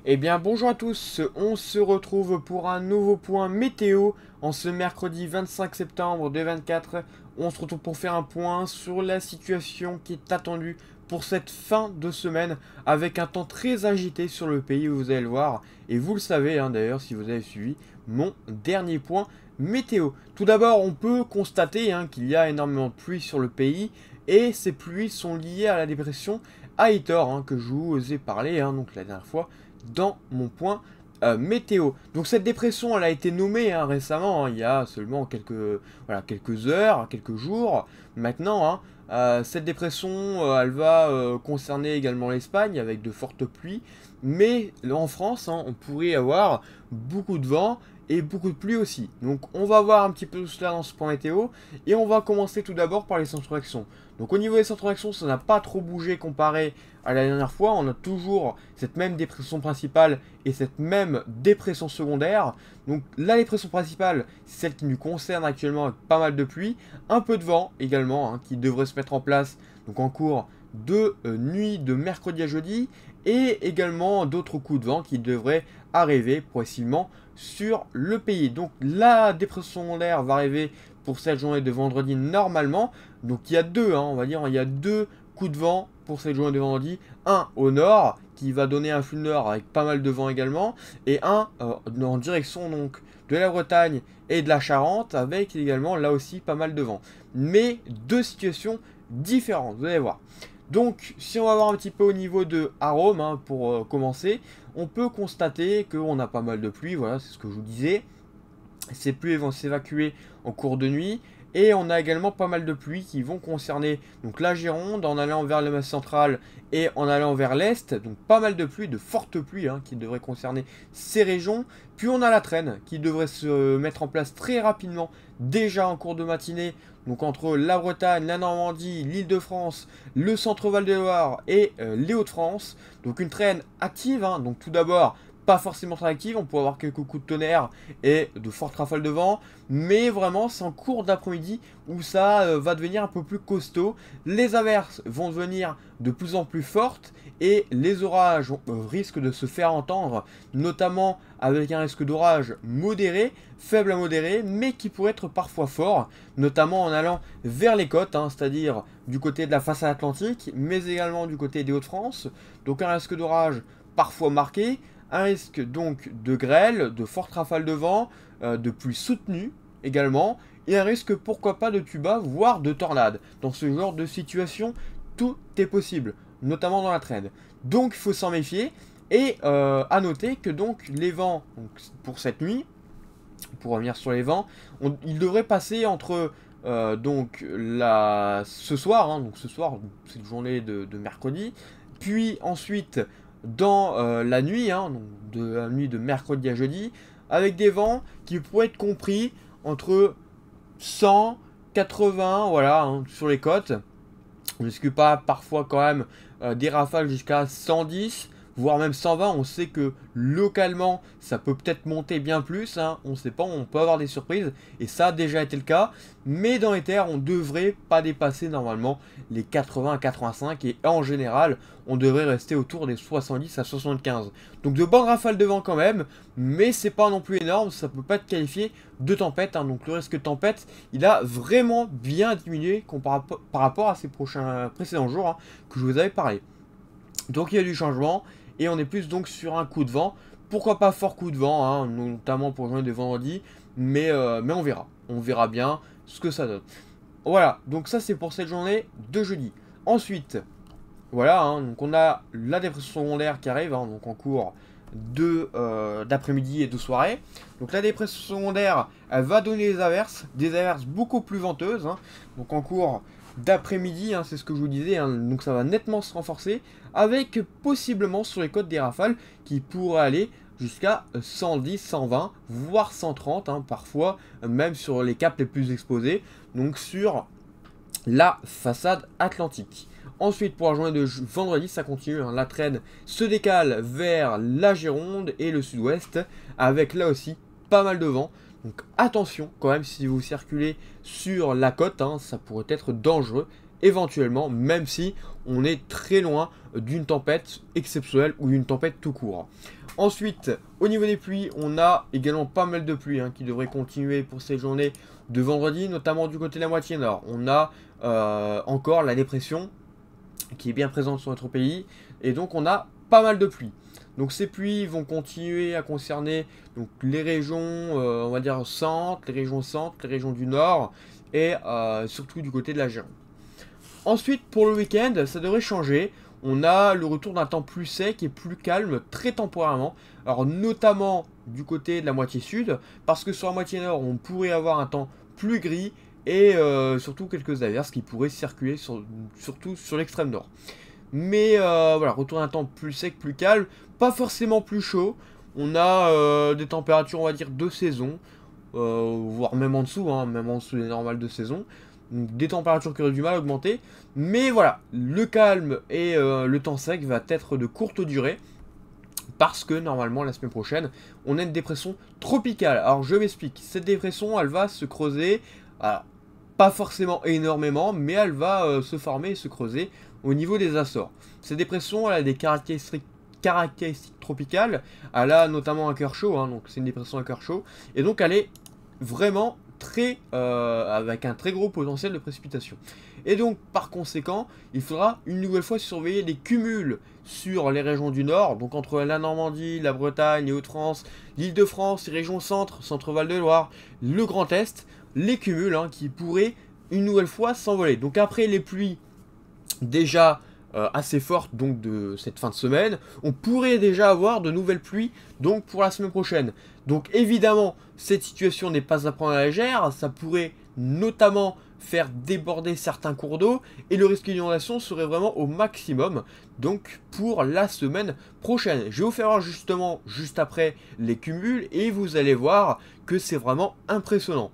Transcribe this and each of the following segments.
Eh bien bonjour à tous, on se retrouve pour un nouveau point météo en ce mercredi 25 septembre 2024. On se retrouve pour faire un point sur la situation qui est attendue pour cette fin de semaine avec un temps très agité sur le pays, vous allez le voir. Et vous le savez d'ailleurs si vous avez suivi mon dernier point météo. Tout d'abord on peut constater qu'il y a énormément de pluie sur le pays et ces pluies sont liées à la dépression Aitor que je vous ai parlé donc la dernière fois dans mon point météo. Donc cette dépression elle a été nommée récemment, il y a seulement quelques heures, quelques jours maintenant. Cette dépression elle va concerner également l'Espagne avec de fortes pluies, mais en France on pourrait avoir beaucoup de vent et beaucoup de pluie aussi. Donc on va voir un petit peu tout cela dans ce point météo et on va commencer tout d'abord par les centres d'action. Donc au niveau des centres d'action, ça n'a pas trop bougé comparé à la dernière fois. On a toujours cette même dépression principale et cette même dépression secondaire. Donc la dépression principale, c'est celle qui nous concerne actuellement avec pas mal de pluie, un peu de vent également qui devrait se mettre en place donc en cours de nuit de mercredi à jeudi, et également d'autres coups de vent qui devraient arriver progressivement sur le pays. Donc la dépression secondaire va arriver pour cette journée de vendredi normalement. Donc il y a deux, on va dire, il y a deux coups de vent pour cette journée de vendredi. Un au nord qui va donner un flux nord avec pas mal de vent également, et un en direction donc de la Bretagne et de la Charente avec également là aussi pas mal de vent. Mais deux situations différentes, vous allez voir. Donc si on va voir un petit peu au niveau de Arôme pour commencer, on peut constater qu'on a pas mal de pluie, voilà, c'est ce que je vous disais. Ces pluies vont s'évacuer en cours de nuit. Et on a également pas mal de pluies qui vont concerner donc la Gironde en allant vers le massif central et en allant vers l'est. Donc pas mal de pluies, de fortes pluies qui devraient concerner ces régions. Puis on a la traîne qui devrait se mettre en place très rapidement déjà en cours de matinée. Donc entre la Bretagne, la Normandie, l'Île-de-France, le centre Val-de-Loire et les Hauts-de-France. Donc une traîne active, donc tout d'abord pas forcément très active, on peut avoir quelques coups de tonnerre et de fortes rafales de vent, mais vraiment c'est en cours d'après-midi où ça va devenir un peu plus costaud. Les averses vont devenir de plus en plus fortes et les orages risquent de se faire entendre, notamment avec un risque d'orage modéré, faible à modéré, mais qui pourrait être parfois fort, notamment en allant vers les côtes, c'est-à-dire du côté de la façade atlantique, mais également du côté des Hauts-de-France. Donc un risque d'orage parfois marqué, un risque donc de grêle, de fortes rafales de vent, de pluie soutenue également, et un risque pourquoi pas de tuba, voire de tornade. Dans ce genre de situation, tout est possible, notamment dans la traîne. Donc il faut s'en méfier, et à noter que donc les vents, donc, pour cette nuit, pour revenir sur les vents, ils devraient passer entre ce soir, donc ce soir, cette journée de mercredi, puis ensuite dans la nuit, donc de la nuit de mercredi à jeudi, avec des vents qui pourraient être compris entre 100, 80, voilà, sur les côtes. On n'exclut pas parfois quand même des rafales jusqu'à 110, voire même 120. On sait que localement, ça peut peut-être monter bien plus. On ne sait pas, on peut avoir des surprises. Et ça a déjà été le cas. Mais dans les terres, on ne devrait pas dépasser normalement les 80 à 85. Et en général, on devrait rester autour des 70 à 75. Donc de bonnes rafales de vent quand même. Mais c'est pas non plus énorme. Ça peut pas être qualifié de tempête. Donc le risque de tempête, il a vraiment bien diminué par rapport à ces précédents jours que je vous avais parlé. Donc il y a du changement. Et on est plus donc sur un coup de vent. Pourquoi pas fort coup de vent, notamment pour journée de vendredi. Mais on verra. On verra bien ce que ça donne. Voilà, donc ça c'est pour cette journée de jeudi. Ensuite, voilà, donc on a la dépression secondaire qui arrive, donc en cours d'après-midi et de soirée. Donc la dépression secondaire, elle va donner des averses beaucoup plus venteuses. Donc en cours d'après-midi, c'est ce que je vous disais, donc ça va nettement se renforcer, avec possiblement sur les côtes des rafales qui pourraient aller jusqu'à 110, 120, voire 130, parfois même sur les caps les plus exposés, donc sur la façade atlantique. Ensuite, pour la journée de vendredi, ça continue, la traîne se décale vers la Gironde et le sud-ouest, avec là aussi pas mal de vent. Donc attention quand même si vous circulez sur la côte, ça pourrait être dangereux éventuellement, même si on est très loin d'une tempête exceptionnelle ou d'une tempête tout court. Ensuite, au niveau des pluies, on a également pas mal de pluies qui devraient continuer pour cette journée de vendredi, notamment du côté de la moitié nord. On a encore la dépression qui est bien présente sur notre pays, et donc on a pas mal de pluies. Donc ces pluies vont continuer à concerner donc, les régions, on va dire centre, les régions du nord, et surtout du côté de la Gironde. Ensuite, pour le week-end, ça devrait changer. On a le retour d'un temps plus sec et plus calme, très temporairement. Alors, notamment du côté de la moitié sud, parce que sur la moitié nord, on pourrait avoir un temps plus gris et surtout quelques averses qui pourraient circuler, surtout sur l'extrême nord. Mais voilà, retour d'un temps plus sec, plus calme, pas forcément plus chaud. On a des températures, on va dire, de saison, voire même en dessous, même en dessous des normales de saison. Donc, des températures qui auraient du mal à augmenter. Mais voilà, le calme et le temps sec va être de courte durée. Parce que normalement, la semaine prochaine, on a une dépression tropicale. Alors je m'explique, cette dépression, elle va se creuser, alors, pas forcément énormément, mais elle va se former et se creuser au niveau des Açores. Cette dépression, elle a des caractéristiques tropicales. Elle a notamment un cœur chaud, donc c'est une dépression à cœur chaud. Et donc elle est vraiment très avec un très gros potentiel de précipitation. Et donc par conséquent, il faudra une nouvelle fois surveiller les cumuls sur les régions du nord, donc entre la Normandie, la Bretagne, les Hauts-de-France, l'Île-de-France, les régions Val de Loire, le Grand Est, les cumuls qui pourraient une nouvelle fois s'envoler. Donc après les pluies déjà assez fortes donc de cette fin de semaine, on pourrait déjà avoir de nouvelles pluies donc pour la semaine prochaine. Donc évidemment, cette situation n'est pas à prendre à la légère, ça pourrait notamment faire déborder certains cours d'eau et le risque d'inondation serait vraiment au maximum donc pour la semaine prochaine. Je vais vous faire voir justement juste après les cumuls et vous allez voir que c'est vraiment impressionnant.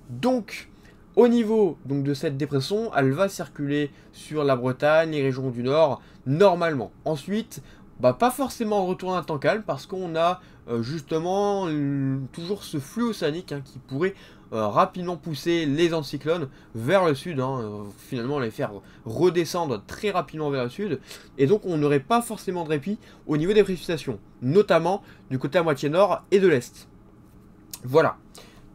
Donc au niveau donc, de cette dépression, elle va circuler sur la Bretagne, les régions du nord, normalement. Ensuite, pas forcément retour d'un temps calme, parce qu'on a justement toujours ce flux océanique qui pourrait rapidement pousser les anticyclones vers le sud, finalement les faire redescendre très rapidement vers le sud, et donc on n'aurait pas forcément de répit au niveau des précipitations, notamment du côté à moitié nord et de l'est. Voilà.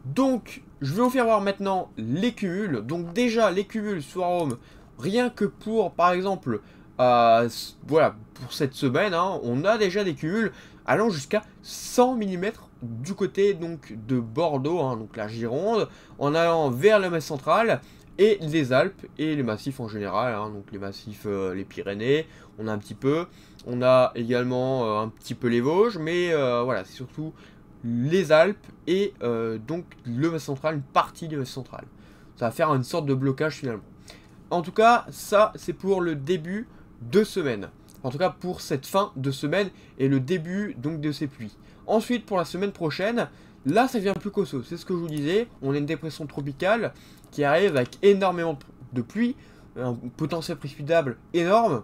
Donc, je vais vous faire voir maintenant les cumuls. Donc déjà, les cumuls sur Rome, rien que pour, par exemple, voilà, pour cette semaine, on a déjà des cumuls allant jusqu'à 100 mm du côté donc de Bordeaux, donc la Gironde, en allant vers le Massif central et les Alpes et les massifs en général, donc les massifs, les Pyrénées, on a un petit peu, on a également un petit peu les Vosges, mais voilà, c'est surtout les Alpes et donc le Massif central, une partie du Massif central. Ça va faire une sorte de blocage finalement. En tout cas, ça c'est pour le début de semaine. En tout cas pour cette fin de semaine et le début donc de ces pluies. Ensuite pour la semaine prochaine, là ça devient plus costaud. C'est ce que je vous disais, on a une dépression tropicale qui arrive avec énormément de pluie, un potentiel précipitable énorme.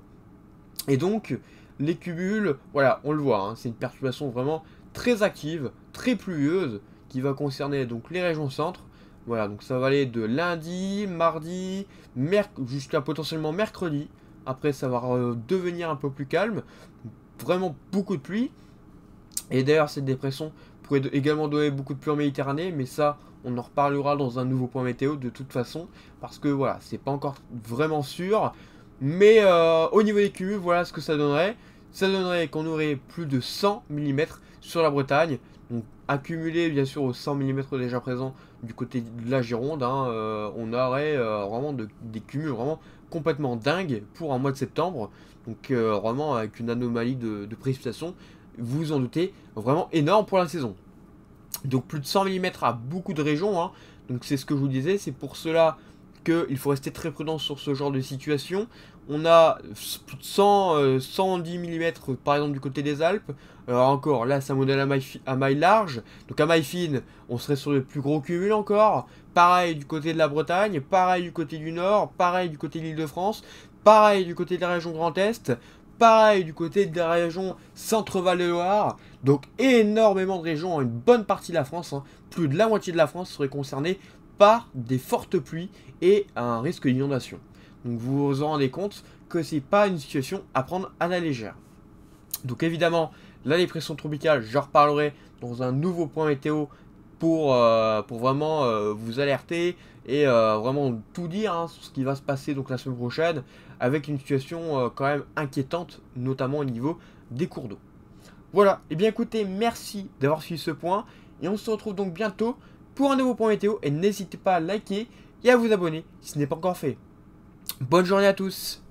Et donc les cumuls, voilà, on le voit, c'est une perturbation vraiment très active, très pluvieuse, qui va concerner donc les régions centre. Voilà, donc ça va aller de lundi, mardi, jusqu'à potentiellement mercredi. Après, ça va devenir un peu plus calme. Vraiment beaucoup de pluie. Et d'ailleurs, cette dépression pourrait également donner beaucoup de pluie en Méditerranée, mais ça, on en reparlera dans un nouveau point météo de toute façon, parce que voilà, c'est pas encore vraiment sûr. Mais au niveau des cumuls, voilà ce que ça donnerait. Ça donnerait qu'on aurait plus de 100 mm sur la Bretagne, donc accumulé bien sûr aux 100 mm déjà présents du côté de la Gironde, on aurait vraiment des cumuls vraiment complètement dingues pour un mois de septembre, donc vraiment avec une anomalie de précipitation, vous vous en doutez, vraiment énorme pour la saison. Donc plus de 100 mm à beaucoup de régions, donc c'est ce que je vous disais, c'est pour cela qu'il faut rester très prudent sur ce genre de situation. On a plus de 110 mm par exemple du côté des Alpes. Alors encore, là c'est un modèle à maille large. Donc à maille fine, on serait sur le plus gros cumul encore. Pareil du côté de la Bretagne, pareil du côté du Nord, pareil du côté de l'Île-de-France, pareil du côté de la région Grand Est, pareil du côté de la région Centre-Val de Loire. Donc énormément de régions, une bonne partie de la France, plus de la moitié de la France serait concernée par des fortes pluies et un risque d'inondation. Donc vous vous en rendez compte que c'est pas une situation à prendre à la légère. Donc évidemment, La dépression tropicale, j'en reparlerai dans un nouveau point météo pour vraiment vous alerter et vraiment tout dire hein, sur ce qui va se passer donc la semaine prochaine avec une situation quand même inquiétante, notamment au niveau des cours d'eau. Voilà, et bien écoutez, merci d'avoir suivi ce point et on se retrouve donc bientôt pour un nouveau point météo et n'hésitez pas à liker et à vous abonner si ce n'est pas encore fait. Bonne journée à tous.